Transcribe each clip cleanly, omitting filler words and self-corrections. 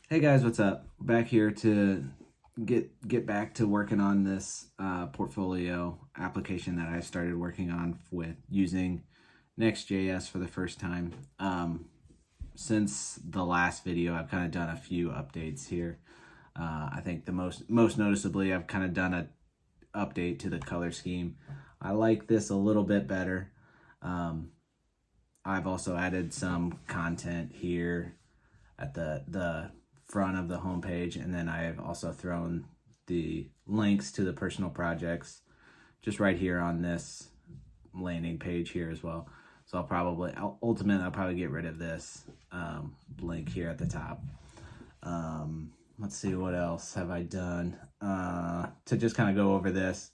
Hey guys, what's up? Back here to get back to working on this portfolio application that I started working on with using Next.js for the first time. Since the last video, I've kind of done a few updates here. I think the most noticeably, I've kind of done a update to the color scheme. I like this a little bit better. I've also added some content here at the front of the homepage, and then I've also thrown the links to the personal projects just right here on this landing page here as well. So ultimately I'll probably get rid of this link here at the top. Let's see, what else have I done to just kind of go over this.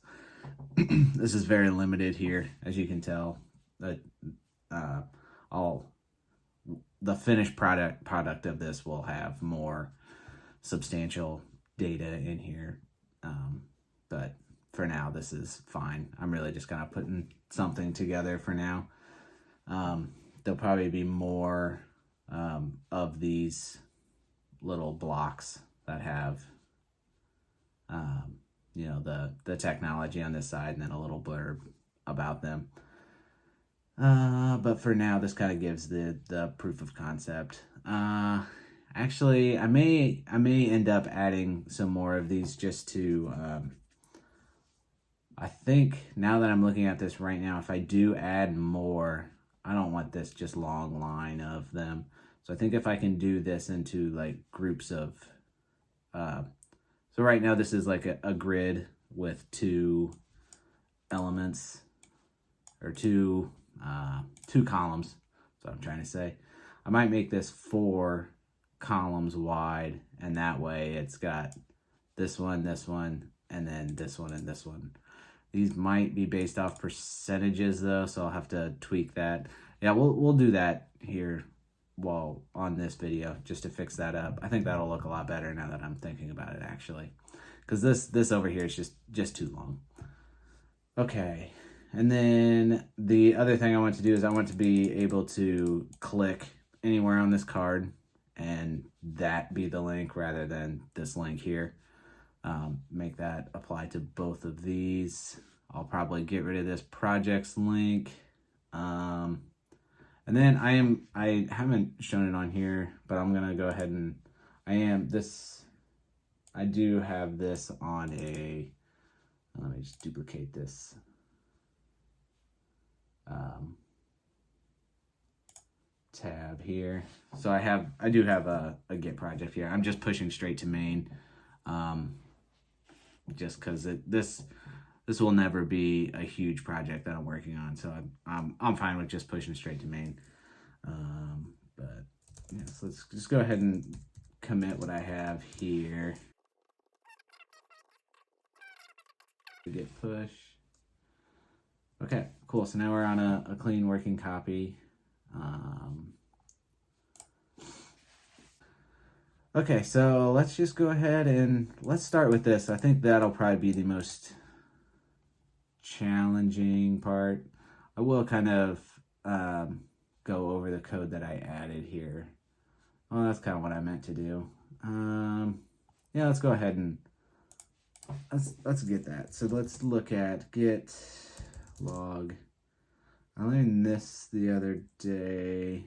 This is very limited here, as you can tell. All the finished product of this will have more substantial data in here, but for now this is fine. I'm really just kind of putting something together for now. There'll probably be more of these little blocks that have the technology on this side, and then a little blurb about them. But for now, this kind of gives the proof of concept. Actually, I may end up adding some more of these just to. I think now that I'm looking at this right now, if I do add more, I don't want this just long line of them. So I think if I can do this into like groups of. So right now this is like a grid with two elements or two columns. That's what I'm trying to say. I might make this 4 columns wide, and that way it's got this one, and then this one and this one. These might be based off percentages though, so I'll have to tweak that. Yeah, we'll do that here while on this video just to fix that up. I think that'll look a lot better now that I'm thinking about it, actually, because this over here is just too long. Okay. And then the other thing I want to do is I want to be able to click anywhere on this card and that be the link rather than this link here. Make that apply to both of these. I'll probably get rid of this projects link. And then I haven't shown it on here, but I'm gonna go ahead and I do have this on a, let me just duplicate this. Tab here. So I do have a Git project here. I'm just pushing straight to main, just because this will never be a huge project that I'm working on. So I'm fine with just pushing straight to main. But yeah, so let's just go ahead and commit what I have here. Git push. Okay, cool. So now we're on a clean working copy. Okay, so let's just go ahead and let's start with this. I think that'll probably be the most challenging part. I will kind of go over the code that I added here. Well, that's kind of what I meant to do. Yeah, let's go ahead and let's get that. So let's look at git log. I learned this the other day.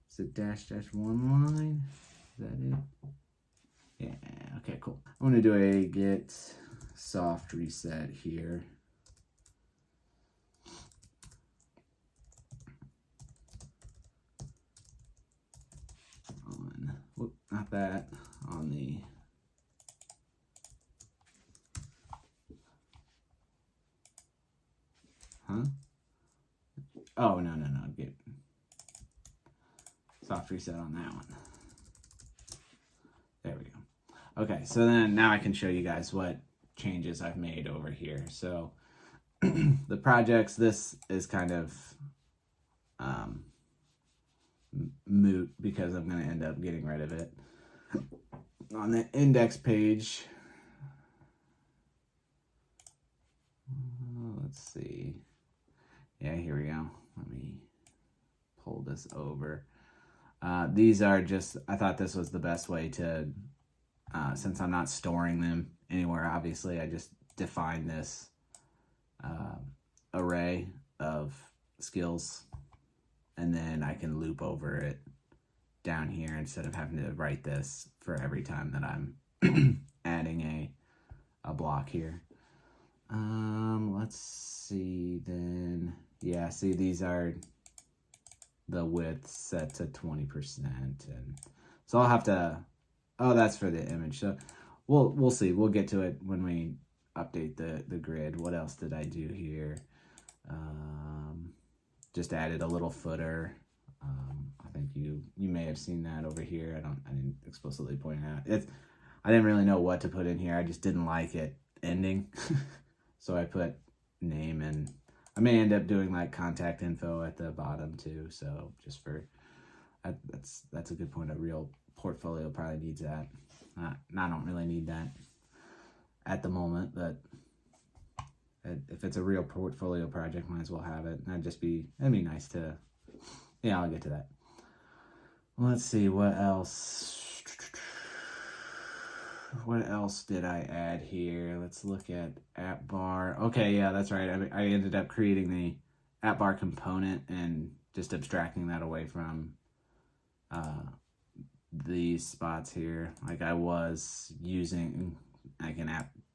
Is it --1 line? Is that it? Yeah, okay, cool. I'm gonna do a git soft reset here. Not that, on the oh, no, git soft reset on that one. There we go. Okay, so then now I can show you guys what changes I've made over here. So the projects, this is kind of moot because I'm going to end up getting rid of it. On the index page, let's see. Yeah, here we go. Let me pull this over. These are just, I thought this was the best way to, since I'm not storing them anywhere, obviously, I just define this array of skills, and then I can loop over it down here instead of having to write this for every time that I'm adding a block here. Let's see then. Yeah, see, these are the width set to 20%, and so I'll have to, oh, that's for the image. So we'll see. We'll get to it when we update the grid. What else did I do here? Just added a little footer. I think you may have seen that over here. I didn't explicitly point it out. I didn't really know what to put in here. I just didn't like it ending. So I put name, and I may end up doing like contact info at the bottom too. So just for, that's a good point. A real portfolio probably needs that. I don't really need that at the moment, but if it's a real portfolio project, might as well have it. That'd be nice to, yeah, I'll get to that. Let's see, what else? What else did I add here? Let's look at app bar. Okay, yeah, that's right. I ended up creating the app bar component and just abstracting that away from these spots here. Like I was using like an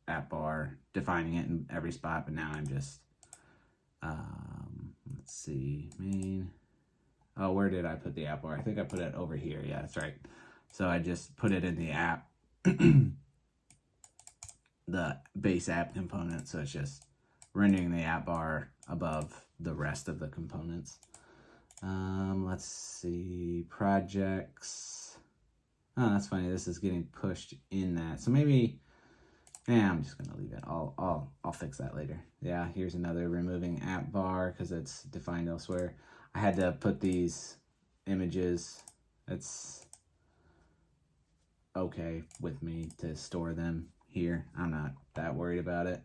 app bar, defining it in every spot, but now I'm just, let's see, main. Oh, where did I put the app bar? I think I put it over here. Yeah, that's right. So I just put it in the app, the base app component. So it's just rendering the app bar above the rest of the components. Let's see, projects. Oh, that's funny. This is getting pushed in that. So maybe, yeah, I'm just gonna leave it. I'll fix that later. Yeah, here's another removing app bar because it's defined elsewhere. I had to put these images. It's okay with me to store them here. I'm not that worried about it.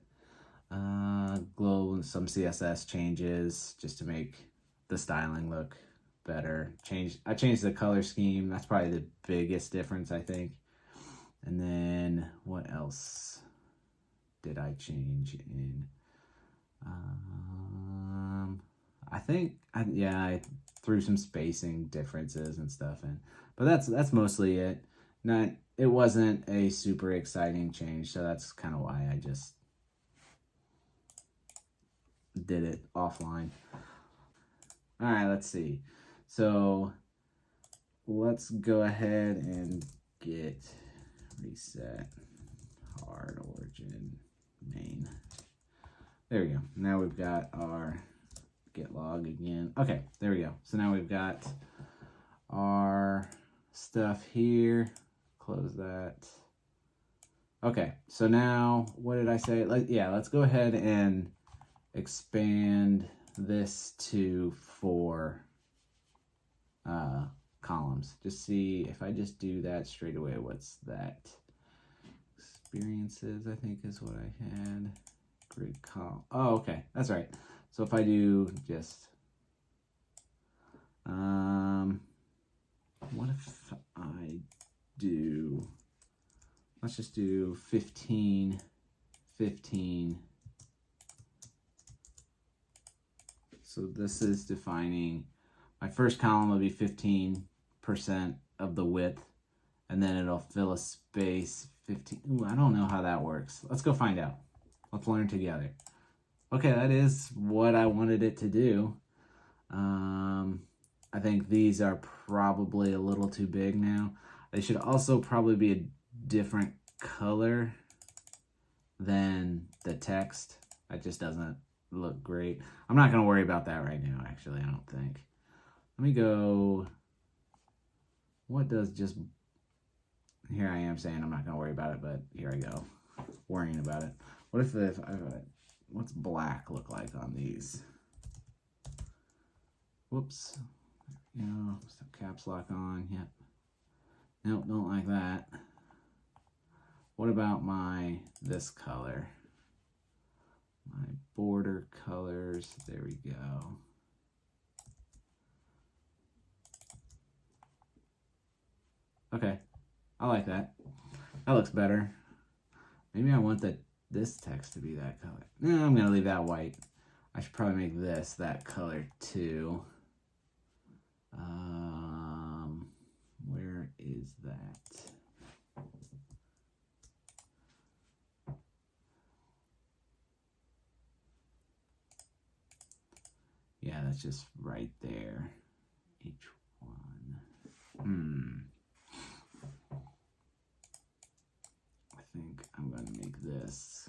Glow and some CSS changes just to make the styling look better. I changed the color scheme. That's probably the biggest difference, I think. And then what else did I change in? I think I threw some spacing differences and stuff in, but that's mostly it. It wasn't a super exciting change, so that's kind of why I just did it offline. All right, let's see. So let's go ahead and get reset hard origin main. There we go. Now we've got our get log again. Okay, there we go. So now we've got our stuff here. Close that. Okay, so now what did I say? Let's go ahead and expand this to 4 columns. Just see if I just do that straight away. What's that? Experiences, I think, is what I had. Grid column. Oh, okay, that's right. So if I do just, what if I do, let's just do 15, 15. So this is defining, my first column will be 15% of the width, and then it'll fill a space 15. Ooh, I don't know how that works. Let's go find out. Let's learn together. Okay, that is what I wanted it to do. I think these are probably a little too big now. They should also probably be a different color than the text. That just doesn't look great. I'm not going to worry about that right now, actually, I don't think. Let me go, what does just, here I am saying I'm not going to worry about it, but here I go, worrying about it. What if what's black look like on these? Whoops. Caps lock on. Yep. Nope, don't like that. What about this color? My border colors. There we go. Okay, I like that. That looks better. Maybe I want this text to be that color. No, I'm gonna leave that white. I should probably make this that color too. Where is that? Yeah, that's just right there. H1. I think I'm going to make this.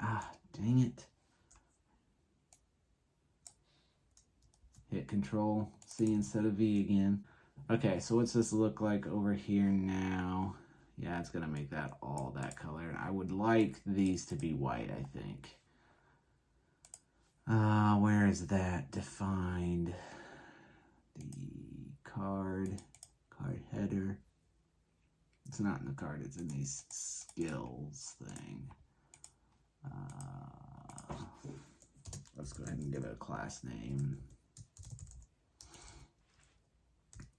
Ah, dang it. Hit Control C instead of V again. Okay, so what's this look like over here now? Yeah, it's going to make that all that color. I would like these to be white, I think. Where is that defined? The card header. It's not in the card, it's in these skills thing. Let's go ahead and give it a class name.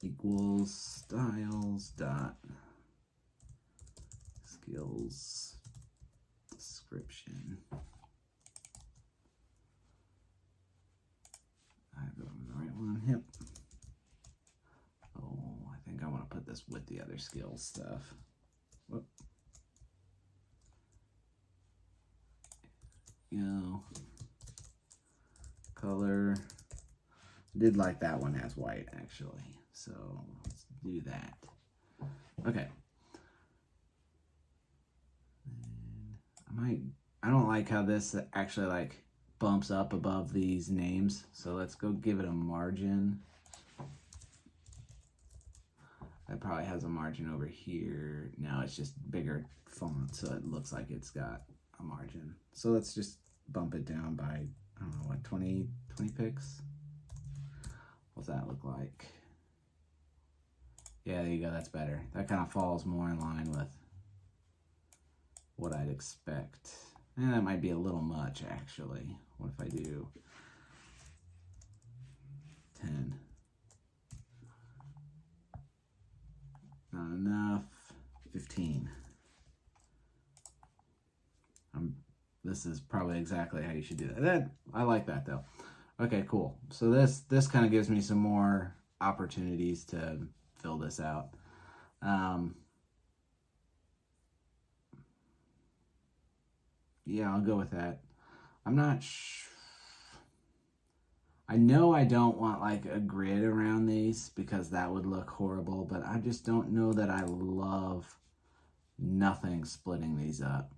Equals styles dot skills description. I'm going the right one. Yep. Oh, I think I want to put this with the other skills stuff. Whoop. Color. Did like that one as white actually. So let's do that. Okay. I don't like how this actually like bumps up above these names. So let's go give it a margin. That probably has a margin over here. No, it's just bigger font, so it looks like it's got a margin. So let's just bump it down by, I don't know, what, 20 pixels? What's that look like? Yeah, there you go, that's better. That kind of falls more in line with what I'd expect. And that might be a little much, actually. What if I do 10? Not enough. 15. This is probably exactly how you should do that. I like that though. Okay, cool. So this kind of gives me some more opportunities to fill this out. Yeah, I'll go with that. I'm not I know I don't want like a grid around these because that would look horrible, but I just don't know that I love nothing splitting these up.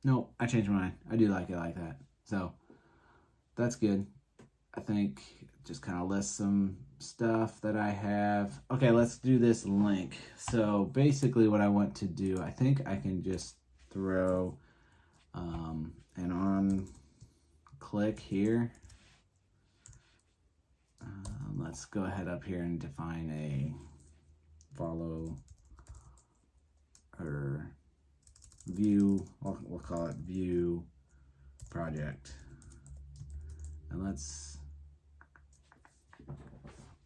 No, I changed my mind. I do like it like that. So that's good. I think just kind of list some stuff that I have. Okay, let's do this link. So basically what I want to do, I think I can just throw an on click here. Let's go ahead up here and define a follow or view, we'll call it view project. And let's,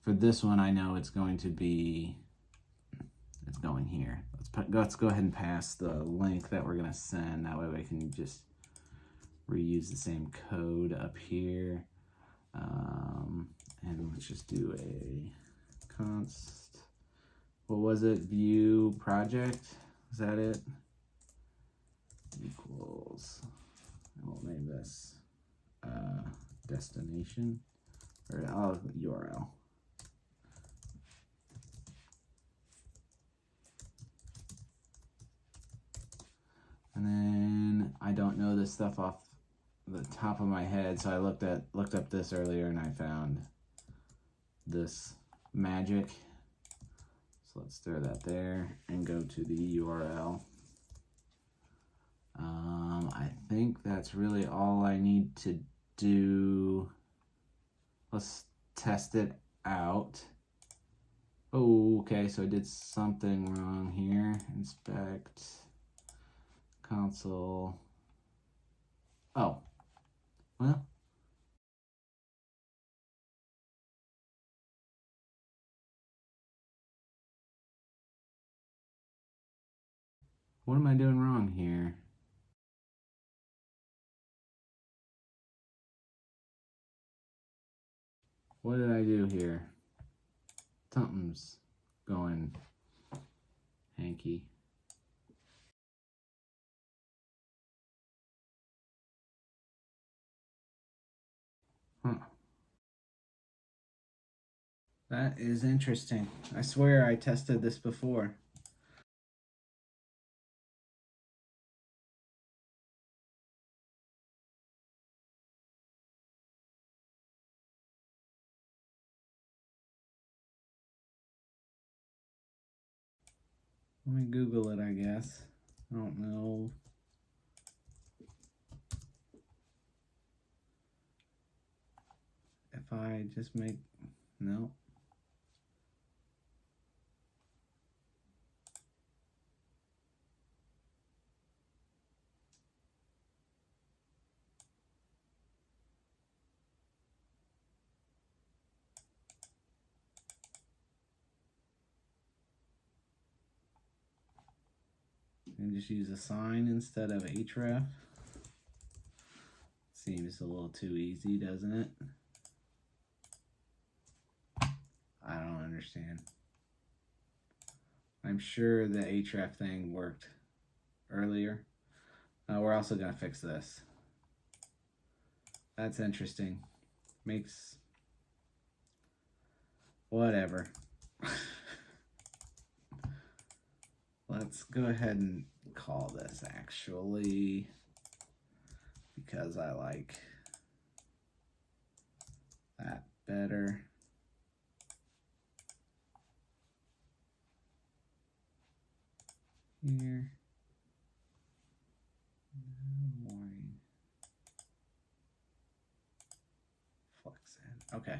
for this one, I know it's going to be, it's going here. Let's go ahead and pass the link that we're gonna send. That way we can just reuse the same code up here. And let's just do a const, what was it, view project, is that it? Equals, I will name this destination, or URL. And then I don't know this stuff off the top of my head, so I looked up this earlier and I found this magic. So let's throw that there and go to the URL. I think that's really all I need to do. Let's test it out. Oh, okay, so I did something wrong here. Inspect console. Oh, well, What am I doing wrong here? What did I do here? Something's going hanky. Huh. That is interesting. I swear I tested this before. Let me Google it, I guess. I don't know. If I just make, no. And just use a sign instead of href. Seems a little too easy, doesn't it? I don't understand. I'm sure the href thing worked earlier. We're also going to fix this. That's interesting. Makes whatever. Let's go ahead and call this actually, because I like that better. Here. Warning. Flex in. Okay.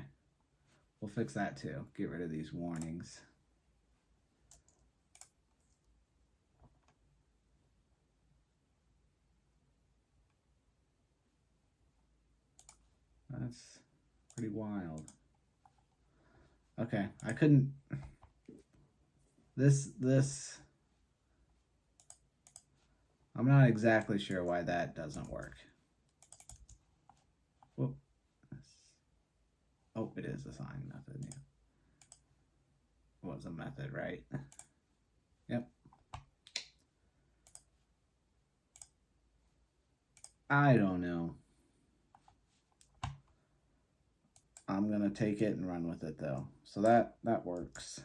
We'll fix that too. Get rid of these warnings. That's pretty wild. Okay, I couldn't. This. I'm not exactly sure why that doesn't work. Whoop. Oh, it is a sign method. Yeah. It was a method, right? Yep. I don't know. I'm going to take it and run with it, though. So that works.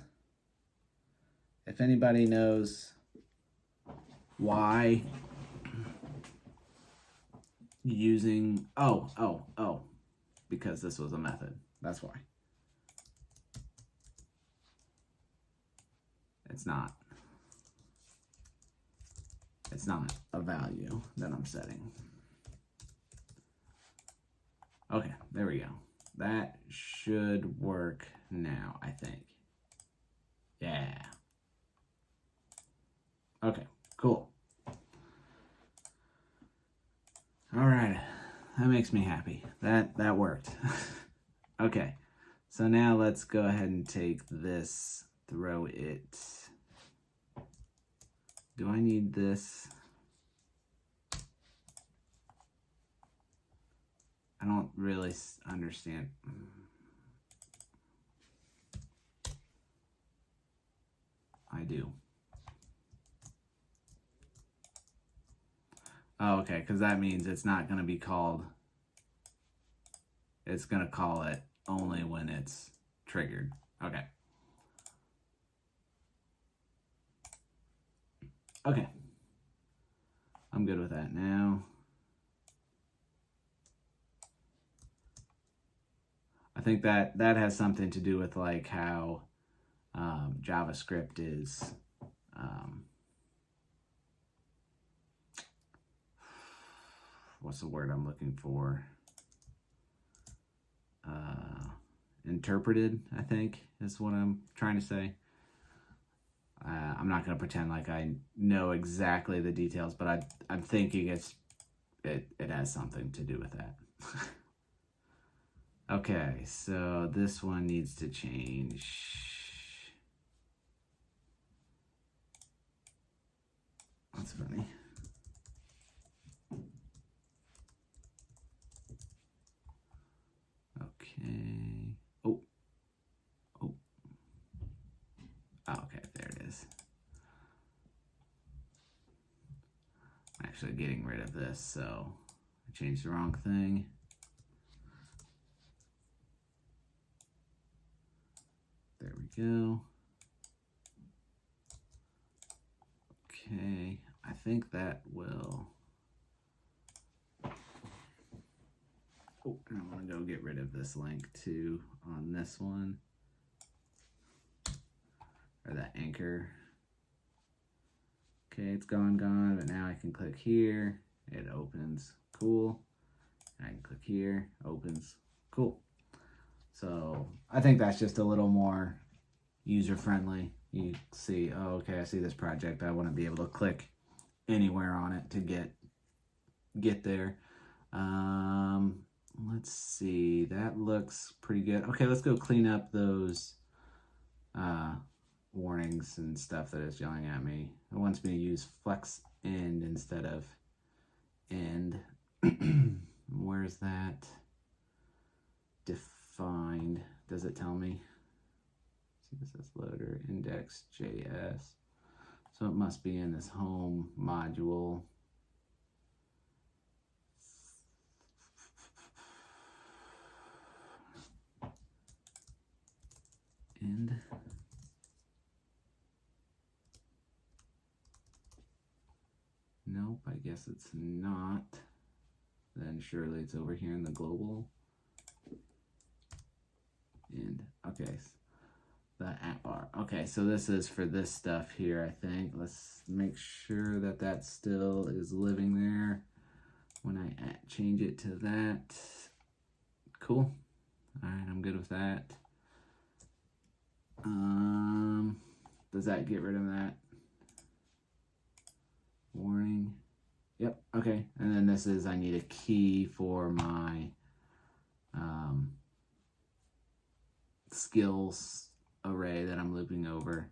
If anybody knows why using... Oh. Because this was a method. That's why. It's not. It's not a value that I'm setting. Okay, there we go. That should work now, I think. Yeah. Okay, cool. All right, that makes me happy. That worked. Okay, so now let's go ahead and take this, throw it. Do I need this? I don't really understand. I do. Oh, okay, because that means it's not going to be called. It's going to call it only when it's triggered. Okay. Okay. I'm good with that now. I think that has something to do with like how JavaScript is what's the word I'm looking for? Interpreted, I think, is what I'm trying to say. I'm not going to pretend like I know exactly the details, but I'm thinking it has something to do with that. Okay, so this one needs to change. That's funny. Okay. Oh. Okay, there it is. I'm actually getting rid of this, so I changed the wrong thing. There we go. Okay, I think that will. Oh, and I'm gonna go get rid of this link too on this one, or that anchor. Okay, it's gone, but now I can click here, it opens, cool. And I can click here, opens, cool. So I think that's just a little more user-friendly. You see, oh, okay, I see this project. I want to be able to click anywhere on it to get there. Let's see, that looks pretty good. Okay, let's go clean up those warnings and stuff that is yelling at me. It wants me to use flex end instead of end. Where's that defined? Does it tell me? CSS loader, Next.js. So it must be in this home module. End. Nope, I guess it's not. Then surely it's over here in the global. And okay, the app bar. Okay, so this is for this stuff here, I think. Let's make sure that that still is living there when I change it to that. Cool. All right, I'm good with that. Does that get rid of that warning? Yep, okay. And then this is, I need a key for my skills array that I'm looping over.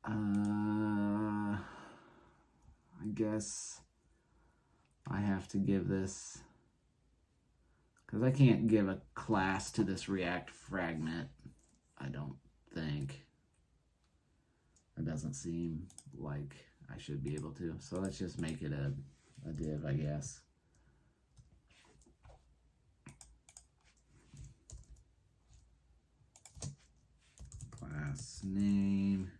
I guess I have to give this, because I can't give a class to this React fragment, I don't think. It doesn't seem like I should be able to. So let's just make it a div, I guess. Class name.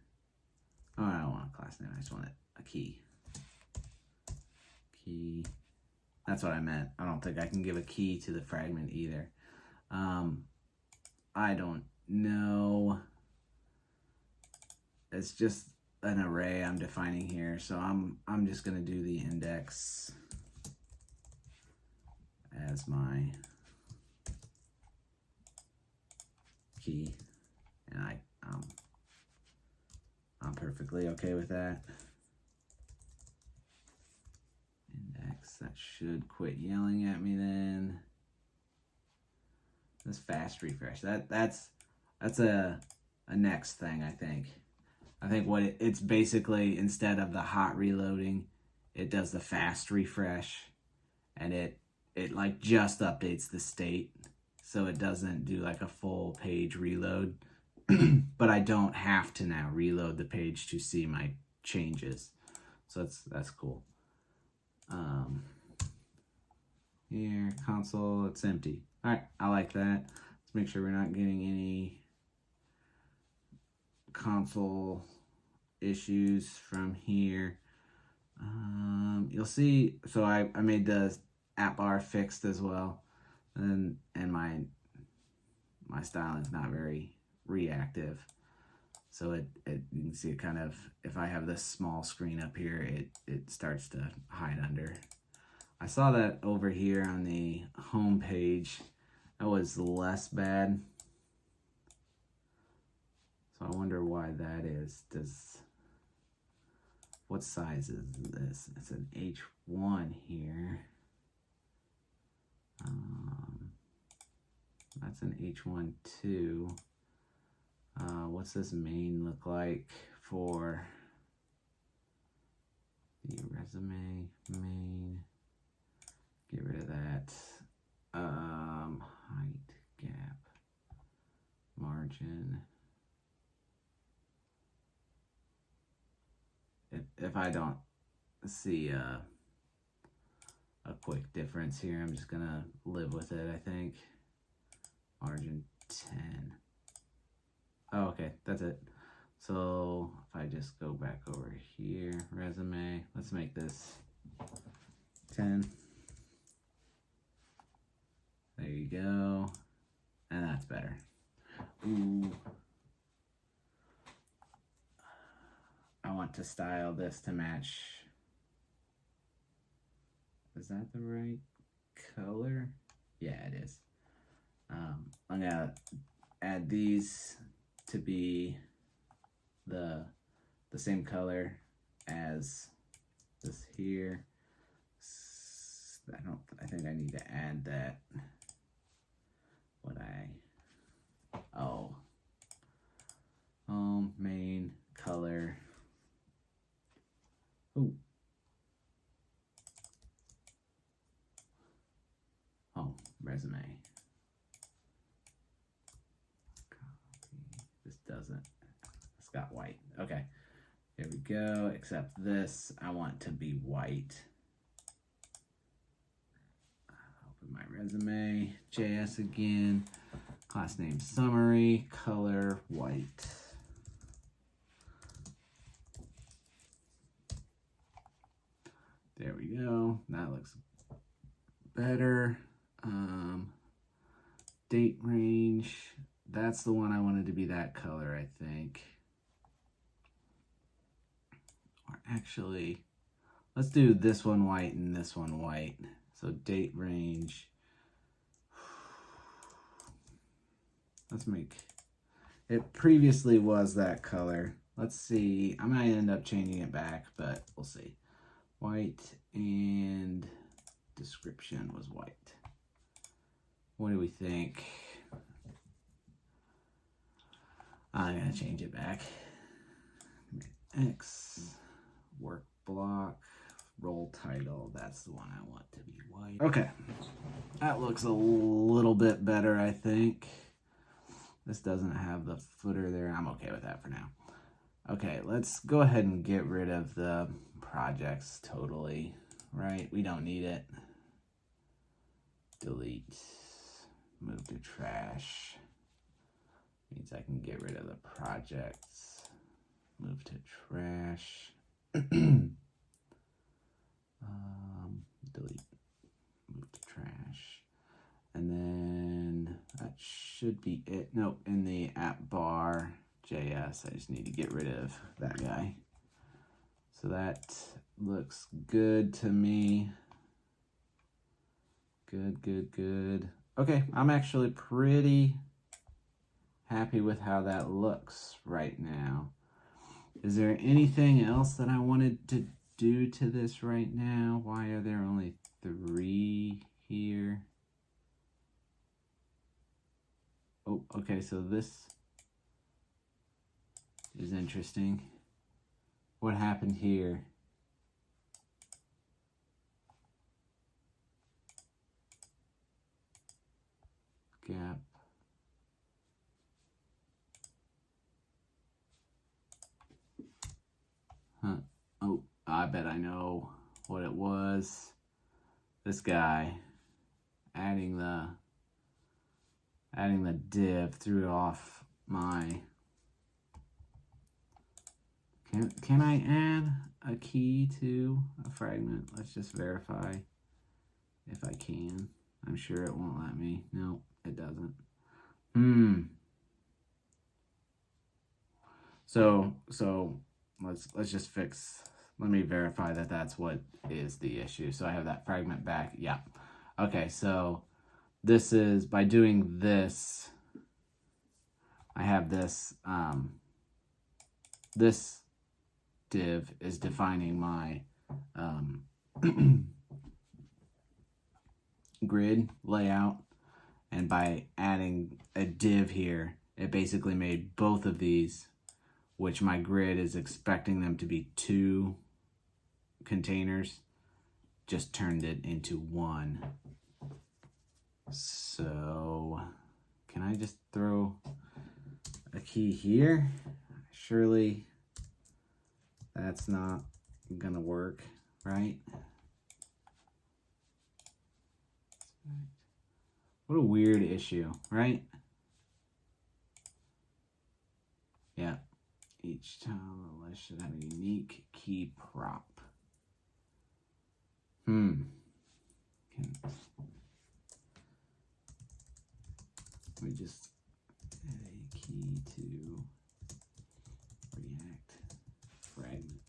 Oh, I don't want a class name. I just want a key. Key. That's what I meant. I don't think I can give a key to the fragment either. I don't know. It's just an array I'm defining here, so I'm just gonna do the index as my key, and I'm perfectly okay with that. Index, that should quit yelling at me then. This fast refresh, that's a next thing, I think. I think what it's basically, instead of the hot reloading, it does the fast refresh, and it like just updates the state, so it doesn't do like a full page reload. But I don't have to now reload the page to see my changes, so that's cool. Here, console, it's empty. All right, I like that. Let's make sure we're not getting any console issues from here. You'll see, so I made the app bar fixed as well, and my styling is not very reactive, so you can see it kind of, if I have this small screen up here, it starts to hide under. I saw that over here on the home page, that was less bad, so I wonder why that is. What size is this? It's an H1 here. That's an H1 too. What's this main look like for the resume main, get rid of that. Height, gap, margin. If I don't see a quick difference here, I'm just gonna live with it, I think. Margin 10. Oh, okay, that's it. So if I just go back over here, resume, let's make this 10. There you go. And that's better. Ooh. I want to style this to match. Is that the right color? Yeah, it is. I'm gonna add these to be the same color as this here. I think I need to add that. Main color. Ooh. Oh, resume. Copy. This doesn't. It's got white. Okay. Here we go. Except this, I want to be white. Open my resume. JS again. Class name summary. Color white. There we go. That looks better. Date range. That's the one I wanted to be that color, I think. Or actually, let's do this one white and this one white. So date range. Let's make it previously was that color. Let's see. I might end up changing it back, but we'll see. White and description was white. What do we think? I'm gonna change it back. X, work block, role title. That's the one I want to be white. Okay, that looks a little bit better, I think. This doesn't have the footer there. I'm okay with that for now. Okay, let's go ahead and get rid of the projects totally, right? We don't need it. Delete, move to trash. Means I can get rid of the projects. Move to trash. Delete, move to trash. And then that should be it. Nope, in the app bar JS, I just need to get rid of that guy. So that looks good to me. Good. Okay, I'm actually pretty happy with how that looks right now. Is there anything else that I wanted to do to this right now? Why are there only 3 here? Oh, okay, so this is interesting. What happened here? Gap. Huh. Oh, I bet I know what it was. This guy adding the div threw off my. Can I add a key to a fragment? Let's just verify if I can. I'm sure it won't let me. No, it doesn't. So let's just fix. Let me verify that that's what is the issue. So I have that fragment back. Yeah. Okay, so this is, by doing this, I have this, this div is defining my grid layout, and by adding a div here, it basically made both of these, which my grid is expecting them to be 2 containers just turned it into one. So can I just throw a key here? Surely that's not gonna work, right? What a weird issue, right? Yeah. Each tile on the list should have a unique key prop. We just add a key to React fragments.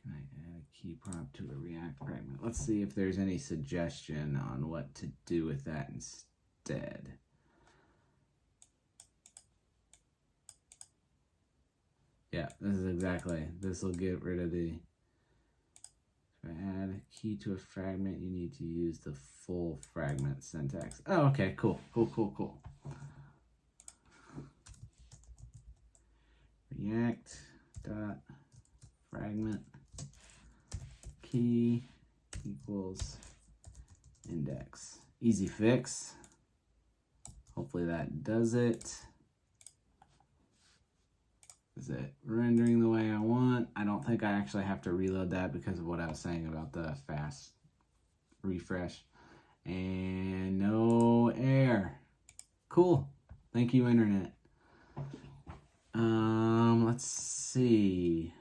Can I add a key prop to a React fragment? Let's see if there's any suggestion on what to do with that instead. Yeah, this will get rid of the, if I add a key to a fragment, you need to use the full fragment syntax. Oh, okay, cool. React dot fragment key equals index. Easy fix. Hopefully that does it. Is it rendering the way I want? I don't think I actually have to reload that because of what I was saying about the fast refresh. And no error. Cool. Thank you, internet. Let's see.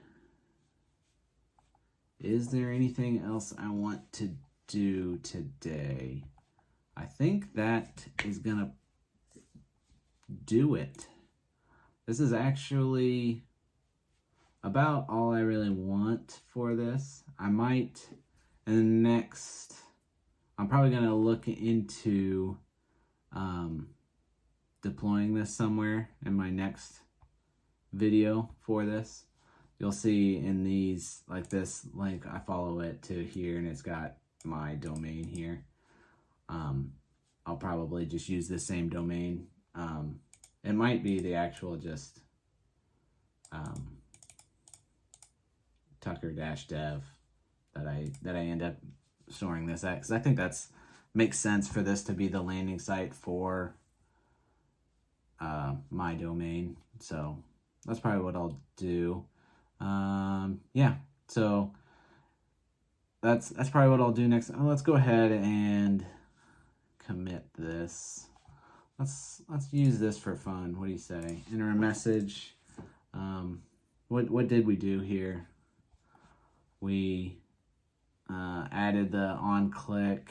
Is there anything else I want to do today? I think that is gonna do it. This is actually about all I really want for this. I might, in the next, I'm probably gonna look into deploying this somewhere in my next video for this. You'll see in these, like this link, I follow it to here and it's got my domain here. I'll probably just use the same domain. It might be the actual just Tucker-dev that I end up storing this at, because I think that's makes sense for this to be the landing site for my domain. So that's probably what I'll do. Yeah, so that's probably what I'll do next. Let's go ahead and commit this. Let's use this for fun. What do you say? Enter a message. What did we do here? We added the on click,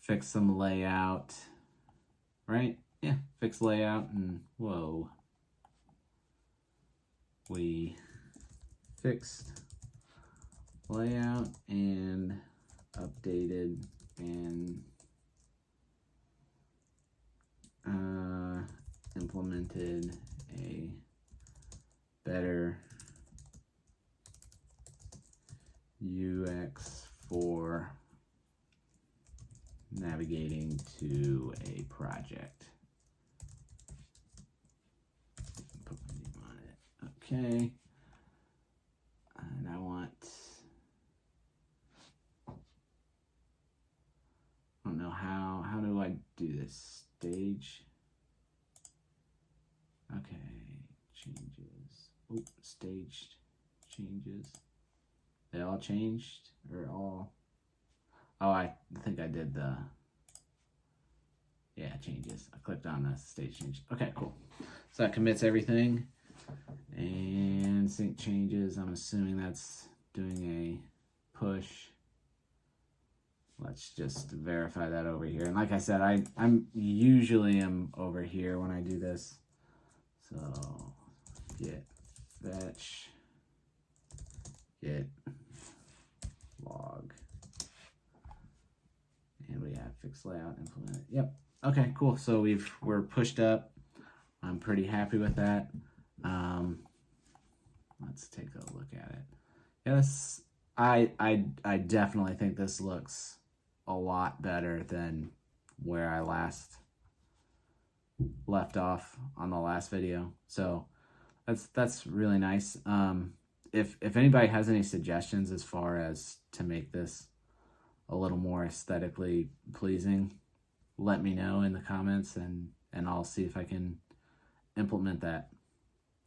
fixed some layout, right? Yeah, fixed layout, and whoa. We fixed layout and updated and implemented a better UX for navigating to a project. Put my name on it. Okay. And I don't know how do I do this? Stage. Okay, changes. Oh, staged changes. They all changed or all? Oh, I think I did the, yeah, changes. I clicked on the stage change. Okay, cool. So that commits everything. And sync changes. I'm assuming that's doing a push. Let's just verify that over here. And like I said, I'm usually over here when I do this. So get fetch, get log, and we have fixed layout implemented. Yep. Okay, cool. So we're pushed up. I'm pretty happy with that. Let's take a look at it. Yes, I definitely think this looks a lot better than where I left off on the last video. So that's really nice. If anybody has any suggestions as far as to make this a little more aesthetically pleasing, let me know in the comments, and I'll see if I can implement that.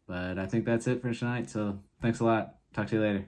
But I think that's it for tonight. So thanks a lot. Talk to you later.